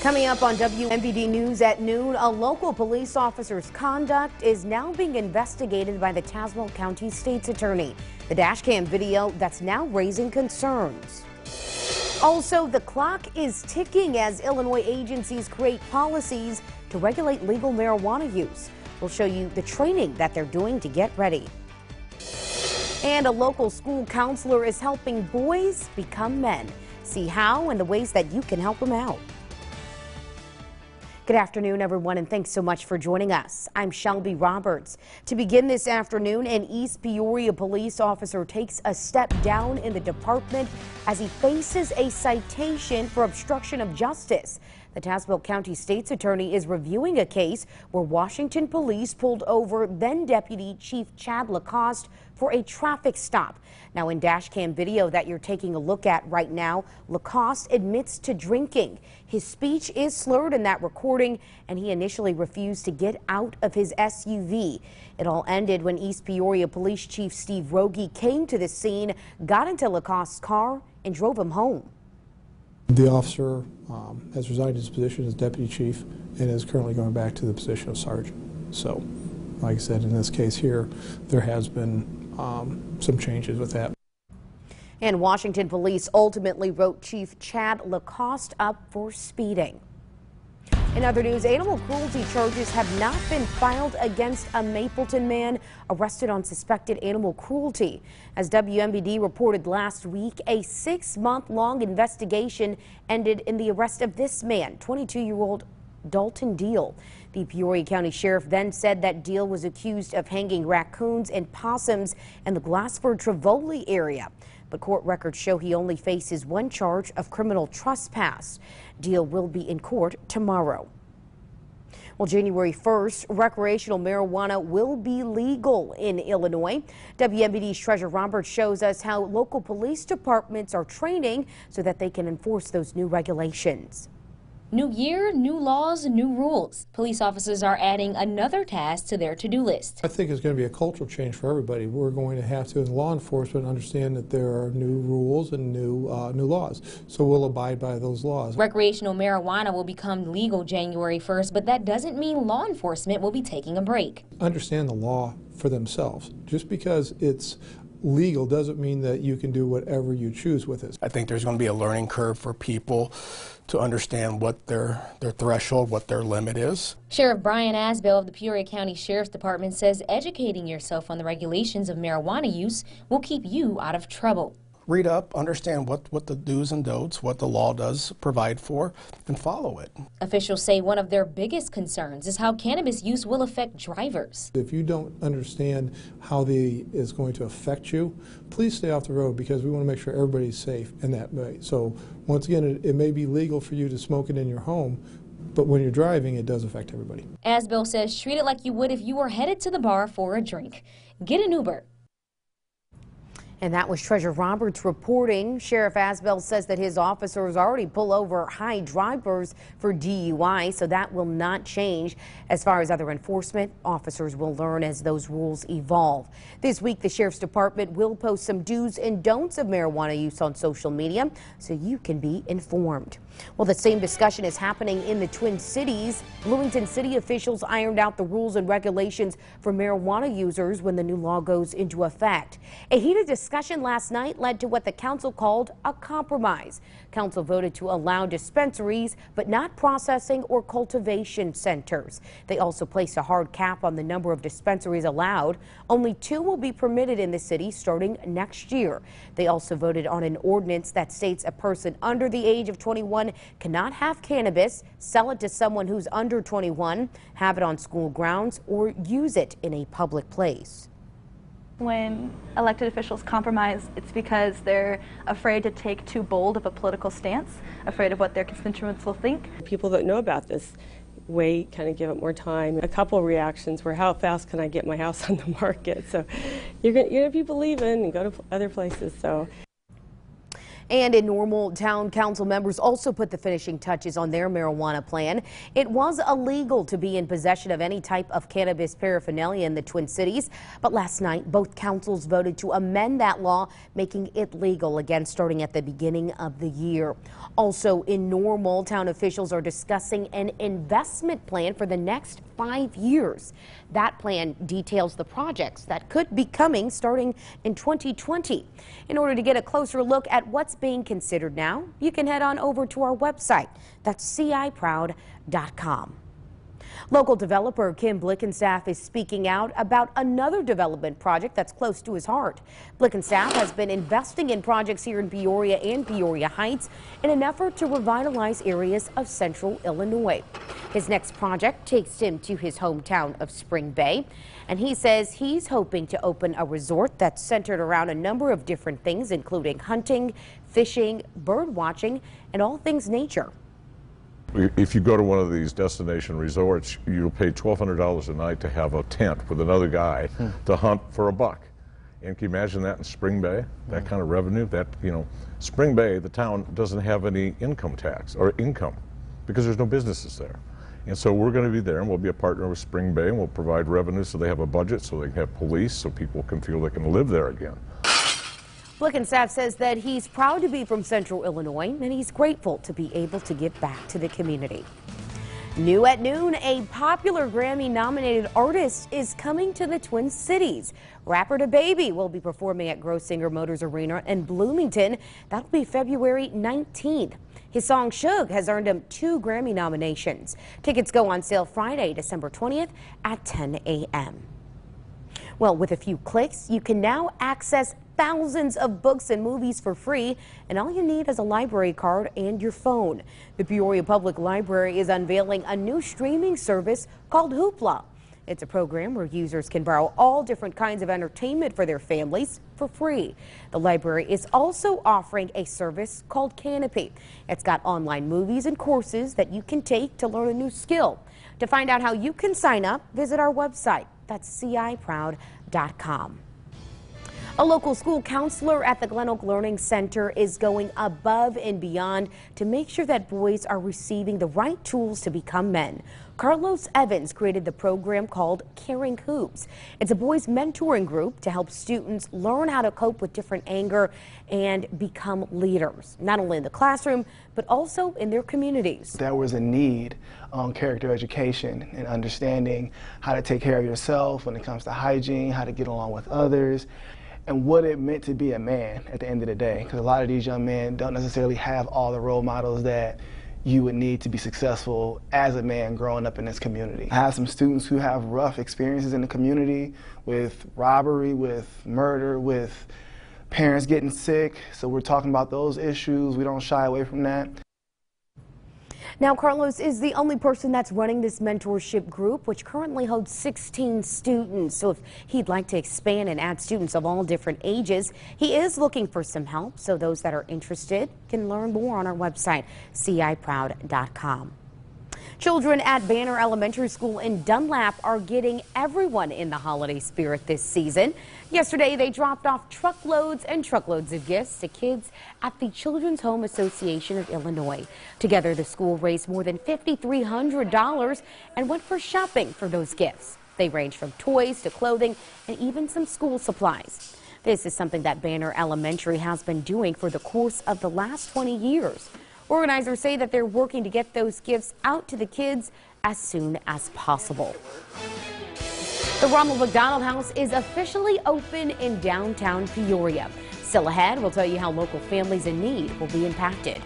Coming up on WMVD News at noon, a local police officer's conduct is now being investigated by the Tazewell County State's Attorney. The dashcam video that's now raising concerns. Also, the clock is ticking as Illinois agencies create policies to regulate legal marijuana use. We'll show you the training that they're doing to get ready. And a local school counselor is helping boys become men. See how and the ways that you can help them out. Good afternoon, everyone, and thanks so much for joining us. I'm Shelbey Roberts. To begin this afternoon, an East Peoria police officer takes a step down in the department as he faces a citation for obstruction of justice. The Tazewell County State's Attorney is reviewing a case where Washington police pulled over then Deputy Chief Chad Lacoste for a traffic stop. Now, in dashcam video that you're taking a look at right now, Lacoste admits to drinking. His speech is slurred in that recording, and he initially refused to get out of his SUV. It all ended when East Peoria Police Chief Steve Rogie came to the scene, got into Lacoste's car, and drove him home. The officer has resigned his position as deputy chief and is currently going back to the position of sergeant. So, like I said, in this case here, there has been some changes with that. And Washington police ultimately wrote Chief Chad Lacoste up for speeding. In other news, animal cruelty charges have not been filed against a Mapleton man arrested on suspected animal cruelty. As WMVD reported last week, a 6-month-long investigation ended in the arrest of this man, 22-year-old Dalton Deal. The Peoria County Sheriff then said that Deal was accused of hanging raccoons and possums in the Glassford-Trevoli area. But court records show he only faces one charge of criminal trespass. Deal will be in court tomorrow. Well, January 1st, recreational marijuana will be legal in Illinois. WMVD's Treasure Roberts shows us how local police departments are training so that they can enforce those new regulations. New year, new laws, new rules. Police officers are adding another task to their to-do list. I think it's going to be a cultural change for everybody. We're going to have to, as law enforcement, understand that there are new rules and new laws. So we'll abide by those laws. Recreational marijuana will become legal January 1st, but that doesn't mean law enforcement will be taking a break. Understand the law for themselves. Just because it's legal doesn't mean that you can do whatever you choose with it. I think there's going to be a learning curve for people to understand what their threshold, what their limit is. Sheriff Brian Asbell of the Peoria County Sheriff's Department says educating yourself on the regulations of marijuana use will keep you out of trouble. Read up, understand what the do's and don'ts, what the law does provide for, and follow it. Officials say one of their biggest concerns is how cannabis use will affect drivers. If you don't understand how is going to affect you, please stay off the road because we want to make sure everybody's safe in that way. So once again, it may be legal for you to smoke it in your home, but when you're driving, it does affect everybody. Asbell says treat it like you would if you were headed to the bar for a drink. Get an Uber. And that was Treasure Roberts reporting. Sheriff Asbell says that his officers already pull over high drivers for DUI, so that will not change. As far as other enforcement, officers will learn as those rules evolve. This week, the Sheriff's Department will post some do's and don'ts of marijuana use on social media so you can be informed. Well, the same discussion is happening in the Twin Cities. Bloomington City officials ironed out the rules and regulations for marijuana users when the new law goes into effect. A heated discussion last night led to what the council called a compromise. Council voted to allow dispensaries, but not processing or cultivation centers. They also placed a hard cap on the number of dispensaries allowed. Only 2 will be permitted in the city starting next year. They also voted on an ordinance that states a person under the age of 21 cannot have cannabis, sell it to someone who's under 21, have it on school grounds, or use it in a public place. When elected officials compromise, it's because they're afraid to take too bold of a political stance, afraid of what their constituents will think. People that know about this wait, kind of give it more time. A couple reactions were, how fast can I get my house on the market? So you're gonna have people leaving and go to other places. So. And in Normal, town council members also put the finishing touches on their marijuana plan. It was illegal to be in possession of any type of cannabis paraphernalia in the Twin Cities, but last night both councils voted to amend that law, making it legal again starting at the beginning of the year. Also in Normal, town officials are discussing an investment plan for the next 5 years. That plan details the projects that could be coming starting in 2020. In order to get a closer look at what's being considered now, you can head on over to our website. That's ciproud.com. Local developer Kim Blickenstaff is speaking out about another development project that's close to his heart. Blickenstaff has been investing in projects here in Peoria and Peoria Heights in an effort to revitalize areas of central Illinois. His next project takes him to his hometown of Spring Bay, and he says he's hoping to open a resort that's centered around a number of different things, including hunting, fishing, bird watching, and all things nature. If you go to one of these destination resorts, you'll pay $1,200 a night to have a tent with another guy to hunt for a buck. And can you imagine that in Spring Bay? That kind of revenue? That, you know, Spring Bay, the town doesn't have any income tax or income because there's no businesses there. And so we're going to be there, and we'll be a partner with Spring Bay, and we'll provide revenue so they have a budget, so they can have police, so people can feel they can live there again. Blickenstaff says that he's proud to be from Central Illinois, and he's grateful to be able to give back to the community. New at noon, a popular Grammy-nominated artist is coming to the Twin Cities. Rapper DaBaby will be performing at Grosinger Motors Arena in Bloomington. That'll be February 19th. His song Shug has earned him 2 Grammy nominations. Tickets go on sale Friday, December 20th at 10 a.m. Well, with a few clicks, you can now access thousands of books and movies for free, and all you need is a library card and your phone. The Peoria Public Library is unveiling a new streaming service called Hoopla. It's a program where users can borrow all different kinds of entertainment for their families for free. The library is also offering a service called Canopy. It's got online movies and courses that you can take to learn a new skill. To find out how you can sign up, visit our website. That's ciproud.com. A local school counselor at the Glen Oak Learning Center is going above and beyond to make sure that boys are receiving the right tools to become men. Carlos Evans created the program called Caring Hoops. It's a boys mentoring group to help students learn how to cope with different anger and become leaders, not only in the classroom, but also in their communities. There was a need on character education and understanding how to take care of yourself when it comes to hygiene, how to get along with others, and what it meant to be a man at the end of the day. Because a lot of these young men don't necessarily have all the role models that you would need to be successful as a man growing up in this community. I have some students who have rough experiences in the community with robbery, with murder, with parents getting sick. So we're talking about those issues. We don't shy away from that. Now, Carlos is the only person that's running this mentorship group, which currently holds 16 students. So if he'd like to expand and add students of all different ages, he is looking for some help. So those that are interested can learn more on our website, ciproud.com. Children at Banner Elementary School in Dunlap are getting everyone in the holiday spirit this season. Yesterday, they dropped off truckloads and truckloads of gifts to kids at the Children's Home Association of Illinois. Together, the school raised more than $5,300 and went for shopping for those gifts. They range from toys to clothing and even some school supplies. This is something that Banner Elementary has been doing for the course of the last 20 years. Organizers say that they're working to get those gifts out to the kids as soon as possible. The Ronald McDonald House is officially open in downtown Peoria. Still ahead, we'll tell you how local families in need will be impacted.